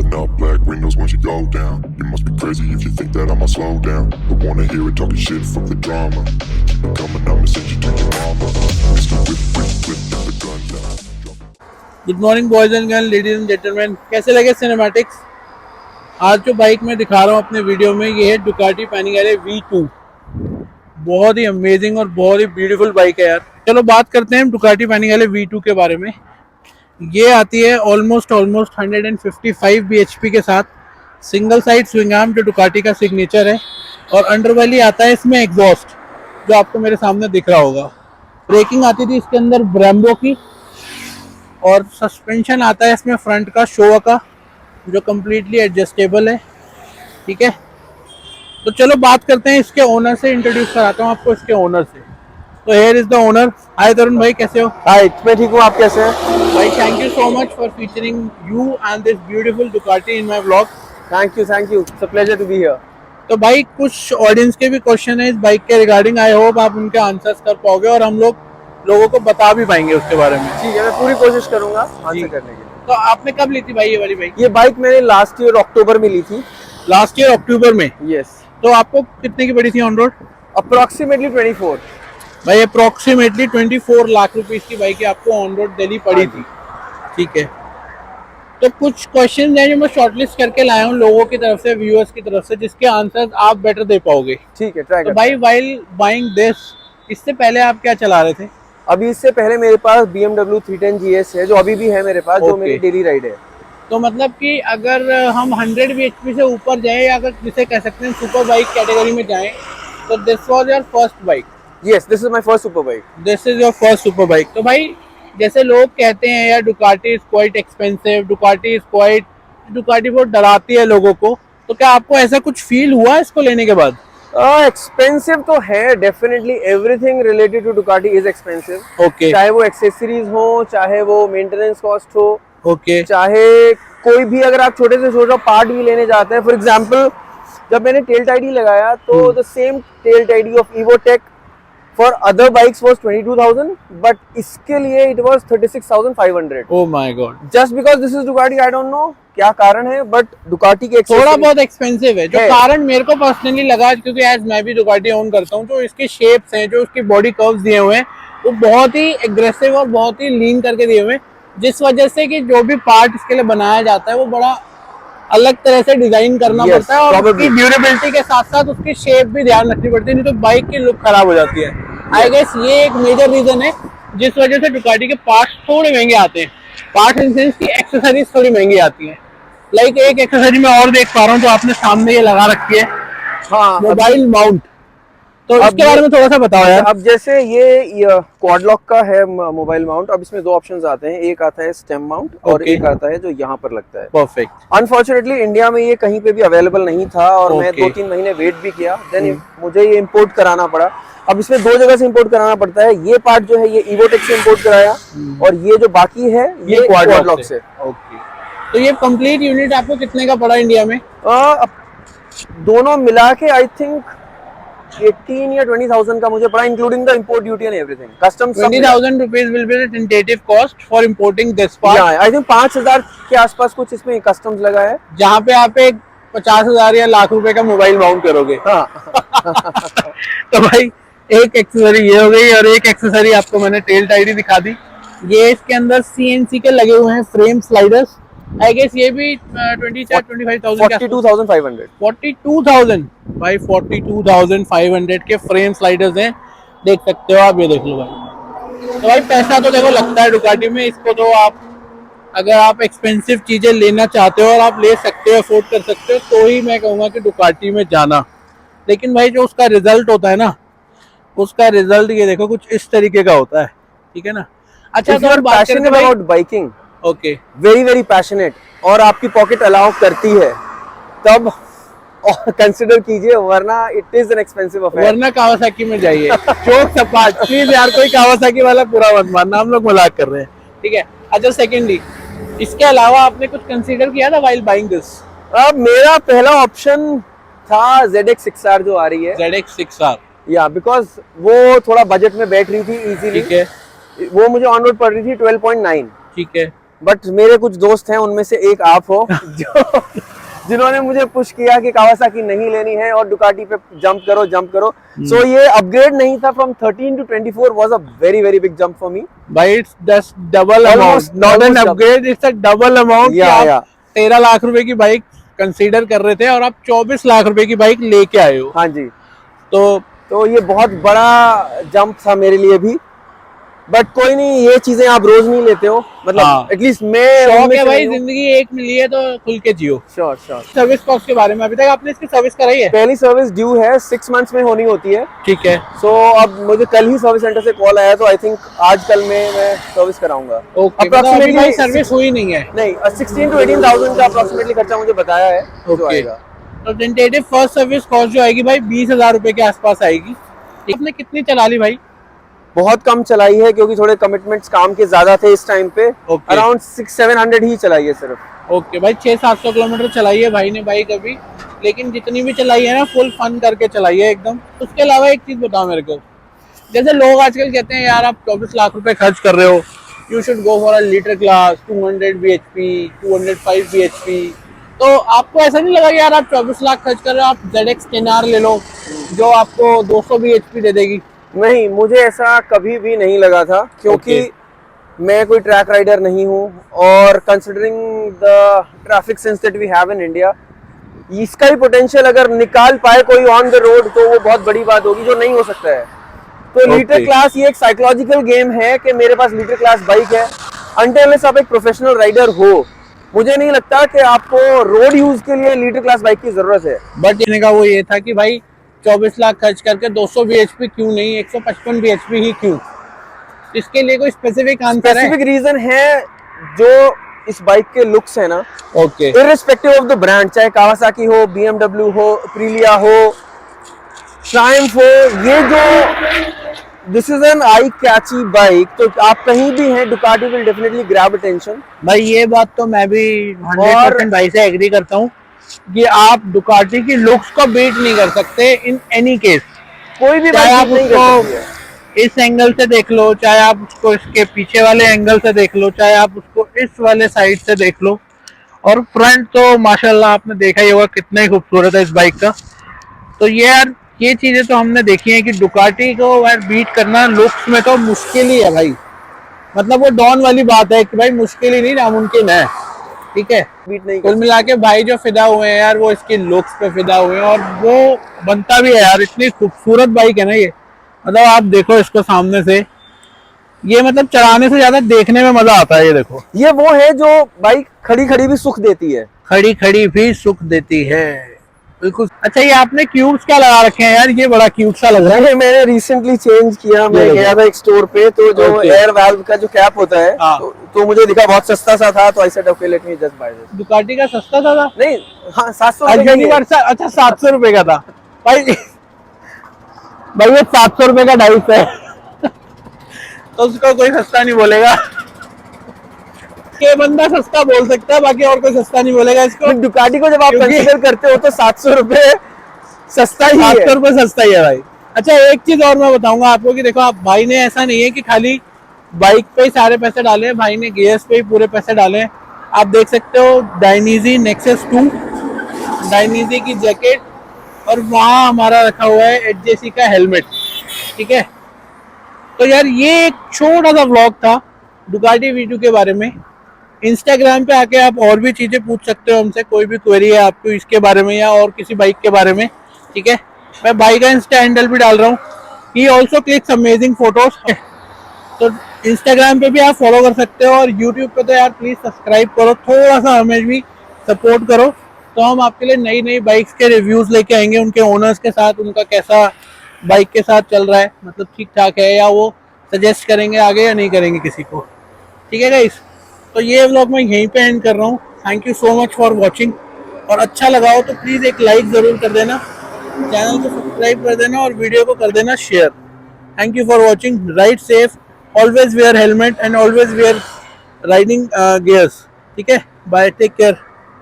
Pulling up black windows once you go down. You must be crazy if you think that I'ma slow down. Don't wanna hear it talking shit, fuck the drama. Keep it coming, I'ma send you to your mama. Mr. Whip, get the gun down. Good morning boys and girl, ladies and gentleman. कैसे लगे cinematics? आज जो bike मैं दिखा रहा हूँ अपने video में, ये है डुकाटी पैनिगेले V2। बहुत ही अमेजिंग और बहुत ही ब्यूटीफुल बाइक है यार। चलो बात करते हैं डुकाटी पैनिगेले V2 के बारे में। ये आती है ऑलमोस्ट 155 bhp के साथ, सिंगल साइड स्विंग आर्म जो डुकाटी का सिग्नेचर है, और अंडरवेली आता है इसमें एग्जॉस्ट जो आपको मेरे सामने दिख रहा होगा। ब्रेकिंग आती थी इसके अंदर ब्रेम्बो की, और सस्पेंशन आता है इसमें फ्रंट का शोवा का जो कम्प्लीटली एडजस्टेबल है। ठीक है, तो चलो बात करते हैं इसके ओनर से। इंट्रोड्यूस कराता हूँ आपको इसके ओनर से। तो हियर इज द ओनर। हाय तरुण भाई, कैसे हो? हाय, मैं ठीक हूँ, आप कैसे हैं? भाई thank you so much for featuring you and this beautiful Ducati in my vlog. Thank you, it's a pleasure to be here. तो भाई कुछ ऑडियंस के भी क्वेश्चन है इस बाइक के रिगार्डिंग, आई होप आप उनके आंसर्स कर पाओगे और हम लोगों को बता भी पाएंगे उसके बारे में। ठीक है, मैं पूरी कोशिश करूंगा आंसर करने की। तो आपने कब ली थी भाई ये वाली बाइक? ये बाइक मैंने लास्ट ईयर अक्टूबर में ली थी। लास्ट ईयर अक्टूबर में? यस। तो आपको कितने की पड़ी थी ऑन रोड? अप्रोक्सीमेटली 24। भाई अप्रोक्सीमेटली 24 लाख रुपीस की बाइक आपको ऑन रोड दिल्ली पड़ी थी। ठीक है, तो कुछ क्वेश्चन हैं जो मैं शॉर्टलिस्ट करके लाया हूँ लोगों की तरफ से, व्यूअर्स की तरफ से, जिसके आंसर आप बेटर दे पाओगे। ठीक है, ट्राई तो भाई व्हाइल बाइंग दिस, इससे पहले आप क्या चला रहे थे? अभी इससे पहले मेरे पास BMW 310 GS है जो अभी भी है मेरे पास, जो मेरी डेली राइड है। तो मतलब कि अगर हम 100 bhp से ऊपर जाए, या अगर जिसे कह सकते हैं सुपर बाइक कैटेगरी में जाएं, तो this was your first bike? Yes, this is my first super bike. This is your first super bike. तो भाई जैसे लोग कहते हैं यार Ducati is quite expensive, Ducati बहुत डराती है लोगों को, तो क्या आपको ऐसा कुछ फील हुआ इसको लेने के बाद? एक्सपेंसिव तो है definitely, everything related to Ducati is expensive. Okay. चाहे वो एक्सेसरीज हो, चाहे वो मेंटेनेंस कॉस्ट हो, ओके। चाहे कोई भी, अगर आप छोटे से छोटा पार्ट भी लेने जाते हैं। फॉर एग्जांपल, जब मैंने टेल टाइडी लगाया तो the same tail tidy of Evotech for other bikes was 22,000, but इसके लिए it was 36,500। Oh my god. Just because this is Ducati, I don't know क्या कारण है, बट डुकाटी के थोड़ा बहुत एक्सपेंसिव है। जो कारण मेरे को पर्सनली लगा, क्योंकि एज मैं भी डुकाटी ओन करता हूँ, जो इसके शेप्स हैं, जो इसकी बॉडी कर्व्स दिए हुए हैं, वो बहुत ही एग्रेसिव और बहुत ही लीन करके दिए हुए हैं, जिस वजह से कि जो भी पार्ट इसके लिए बनाया जाता है वो बड़ा अलग तरह से डिजाइन करना पड़ता है, और उसकी ड्यूरेबिलिटी के साथ साथ उसकी शेप भी ध्यान रखनी पड़ती है, नहीं तो बाइक की लुक खराब हो जाती है। आई गेस ये एक मेजर रीजन है जिस वजह से डुकाटी के पार्ट्स थोड़े महंगे आते हैं। पार्ट्स इन सेंस की एक्सेसरीज थोड़ी महंगी आती है। लाइक एक एक्सेसरी मैं और देख पा रहा हूँ जो आपने सामने ये लगा रखी है, हाँ, मोबाइल माउंट। तो इसके बारे में थोड़ा सा बताओ यार। अब जैसे ये क्वाड लॉक का है मोबाइल माउंट। अब इसमें दो ऑप्शंस आते हैं, एक आता है स्टेम माउंट और एक आता है जो यहाँ पर लगता है। परफेक्ट। अनफॉर्चुनेटली इंडिया में ये कहीं पे भी अवेलेबल नहीं था, और मैं 2-3 महीने वेट भी किया, देन मुझे ये इम्पोर्ट कराना पड़ा। अब इसमें दो जगह से इम्पोर्ट कराना पड़ता है। ये पार्ट जो है ये इवोटेक से इम्पोर्ट कराया, और ये जो बाकी है ये क्वाड लॉक से। ओके, तो ये कंप्लीट यूनिट आपको कितने का पड़ा इंडिया में? दोनों मिला के आई थिंक 18 या 20,000 का मुझे पड़ा, including the import duty and everything. Custom 20,000 rupees will be the tentative cost for importing this part. I think 5,000 के आसपास कुछ इसमें कस्टम्स लगा है, जहाँ पे आप एक 50,000 या लाख रुपए का मोबाइल माउंट करोगे। हाँ। तो भाई एक एक्सेसरी ये हो गई, और एक एक्सेसरी आपको मैंने टेल टाइडी दिखा दी। ये इसके अंदर CNC के लगे हुए हैं फ्रेम स्लाइडर्स। आई गेस ये भी 25,000 42,500। 42,000 भाई 42,500 के फ्रेम स्लाइडर्स हैं, देख सकते हो आप। ये देख लो भाई। तो भाई पैसा तो देखो लगता है डुकाटी में। इसको तो आप, अगर आप एक्सपेंसिव चीजें लेना चाहते हो और आप ले सकते हो, अफोर्ड कर सकते हो, तो ही मैं कहूँगा कि डुकाटी में जाना। लेकिन भाई जो उसका रिजल्ट होता है ना, उसका रिजल्ट ये देखो कुछ इस तरीके का होता है। ठीक है ना? अच्छा, तो बात करें about biking, okay, very passionate, और आपकी पॉकेट अलाउ करती है, तब कंसिडर कीजिए, वरना it is an expensive affair. वरना कावासाकी में जाइए। जोक सपाट, प्लीज यार कोई कावासाकी वाला पूरा मत मानना, हम लोग मजाक कर रहे हैं। ठीक है। अच्छा, सेकेंडली इसके अलावा आपने कुछ कंसीडर किया था व्हाइल बाइंग दिस? अब मेरा पहला ऑप्शन था ZX 6R जो आ रही है। ZX 6R, या बिकॉज वो थोड़ा बजट में बैठ रही थी इजीली। ठीक है। वो मुझे ऑन रोड पड़ रही थी 12.9। ठीक है। बट मेरे कुछ दोस्त हैं, उनमें से एक आप हो जो जिन्होंने मुझे पुश किया कि कावासाकी नहीं लेनी है और डुकाटी पे जंप करो। सो ये अपग्रेड नहीं था from 13 to 24 was a very very big jump for me भाई it's just double amount, not an upgrade, it's a double amount. आप 13 लाख रुपए की बाइक कंसीडर कर रहे थे और आप 24 लाख रुपए की बाइक लेके आए हो। हाँ जी, तो ये बहुत बड़ा जंप था मेरे लिए भी, बट कोई नहीं, ये चीजें आप रोज नहीं लेते हो, मतलब एटलीस्ट मैं शौक है भाई, जिंदगी एक मिली है तो खुल के जियो। श्योर। सर्विस कॉस्ट के बारे में, अभी तक आपने इसकी सर्विस कराई है? पहली सर्विस ड्यू है, 6 मंथ्स में होनी होती है। ठीक है। सो अब मुझे कल ही सर्विस सेंटर से कॉल आया, तो आई थिंक आज कल में मैं सर्विस कराऊंगा। अप्रोक्सीमेटली भाई सर्विस हुई नहीं है? नहीं, 16 to 18,000 का अप्रोक्सीमेटली खर्चा मुझे बताया है जो आएगा। तो टेंटेटिव फर्स्ट सर्विस कॉस्ट जो आएगी भाई 20,000 रुपए के आसपास आएगी। आपने कितनी चला ली भाई? बहुत कम चलाई है क्योंकि थोड़े कमिटमेंट्स काम के ज्यादा थे इस टाइम पे। अराउंड 600-700 ही चलाई है सिर्फ। ओके भाई, 600-700 किलोमीटर चलाई है भाई ने बाइक अभी, लेकिन जितनी भी चलाई है ना फुल फन करके चलाई है एकदम। उसके अलावा एक चीज बताओ मेरे को, जैसे लोग आजकल कहते हैं यार आप 24 लाख रुपए खर्च कर रहे हो, you should go for a litre class 200 bhp 205 bhp। तो आपको ऐसा नहीं लगा यार आप 24 लाख खर्च कर रहे हो, आप ZX 10R ले लो जो आपको 200 bhp दे देगी? नहीं, मुझे ऐसा कभी भी नहीं लगा था, क्योंकि मैं कोई ट्रैक राइडर नहीं हूँ, और considering the traffic sense that we have in India, इसका ही पोटेंशियल अगर निकाल पाए कोई ऑन द रोड तो वो बहुत बड़ी बात होगी, जो नहीं हो सकता है। तो लीटर क्लास ये एक साइकोलॉजिकल गेम है कि मेरे पास लीटर क्लास बाइक है, अनटिल आप एक प्रोफेशनल राइडर हो, मुझे नहीं लगता कि आपको रोड यूज के लिए लीटर क्लास बाइक की जरूरत है। बट कहने का वो ये था कि भाई 24 लाख खर्च करके 200 bhp क्यों नहीं, 155 bhp ही क्यों? इसके लिए कोई स्पेसिफिक आंसर है? स्पेसिफिक रीजन है जो इस बाइक के लुक्स है ना, okay, irrespective of the brand, चाहे कावासाकी हो, BMW हो, प्रीलिया हो, ट्रायम्फ हो, ये जो this is an eye catchy bike, तो आप कहीं भी हैं Ducati will definitely grab attention. भाई ये बात तो मैं भी 100% भाई से एग्री करता हूँ कि आप डुकाटी की लुक्स को बीट नहीं कर सकते इन एनी केस। कोई भी बाइक आप उसको इस एंगल से देख लो, चाहे आप उसको इसके पीछे वाले एंगल से देख लो, चाहे आप उसको इस वाले साइड से देख लो, और फ्रंट तो माशाल्लाह आपने देखा ही होगा कितना ही खूबसूरत है इस बाइक का। तो यार ये चीजें तो हमने देखी है कि डुकाटी को यार बीट करना लुक्स में तो मुश्किल ही है भाई, मतलब वो डॉन वाली बात है कि भाई मुश्किल ही नहीं, नामुमकिन है। ठीक है, बीट नहीं। कुल मिला के भाई जो फिदा हुए हैं यार वो इसकी लुक्स पे फिदा हुए हैं, और वो बनता भी है यार, इतनी खूबसूरत बाइक है ना ये, मतलब आप देखो इसको सामने से, ये मतलब चलाने से ज्यादा देखने में मजा आता है। ये देखो, ये वो है जो बाइक खड़ी खड़ी भी सुख देती है, खड़ी खड़ी भी सुख देती है, बिल्कुल। अच्छा ये आपने क्यूब्स क्या लगा रखे हैं यार, ये बड़ा क्यूट सा लग रहा है। मैंने रिसेंटली चेंज किया, मैं गया था एक स्टोर पे, तो जो एयर वाल्व का जो कैप होता है, तो मुझे दिखा बहुत सस्ता सा था, तो I said okay let me just by this. Ducati का सस्ता था? नहीं, हाँ 700 यूनिवर्सल, अच्छा 700 रुपए का था भाई। भाई ये 700 रुपए का डाइस है तो उसको कोई सस्ता नहीं बोलेगा, ये बंदा सस्ता बोल सकता है, बाकी और कोई सस्ता नहीं बोलेगा इसको। डुकाटी को जब आप कंसीडर करते हो तो 700 रुपए सस्ता ही है, 700 रुपए सस्ता ही है भाई। अच्छा एक चीज और मैं बताऊंगा आपको कि देखो, आप भाई ने ऐसा नहीं है कि खाली बाइक पे ही सारे पैसे डाले हैं, भाई ने गियर्स पे ही पूरे पैसे डाले हैं। आप देख सकते हो डायनीजी नेक्सस 2, डायनीजी की जैकेट, और वहाँ हमारा रखा हुआ है HJC का हेलमेट। ठीक है, तो यार ये एक छोटा सा व्लॉग था डुकाटी V2 के बारे में। इंस्टाग्राम पे आके आप और भी चीजें पूछ सकते हो हमसे, कोई भी क्वेरी है आपको इसके बारे में या और किसी बाइक के बारे में। ठीक है, मैं भाई का इंस्टा हैंडल भी डाल रहा हूँ, he also clicks amazing photos, तो इंस्टाग्राम पे भी आप फॉलो कर सकते हो, और यूट्यूब पे तो यार प्लीज सब्सक्राइब करो, थोड़ा सा हमें भी सपोर्ट करो, तो हम आपके लिए नई नई बाइक्स के रिव्यूज लेके आएंगे, उनके ओनर्स के साथ, उनका कैसा बाइक के साथ चल रहा है, मतलब ठीक ठाक है, या वो सजेस्ट करेंगे आगे या नहीं करेंगे किसी को। ठीक है गाइस, तो ये व्लॉग मैं यहीं पे एंड कर रहा हूँ। Thank you so much for watching, और अच्छा लगा हो तो प्लीज़ एक लाइक ज़रूर कर देना, चैनल को सब्सक्राइब कर देना, और वीडियो को कर देना share. Thank you for watching, ride safe, always wear helmet, and always wear riding gears. ठीक है, बाय, टेक केयर।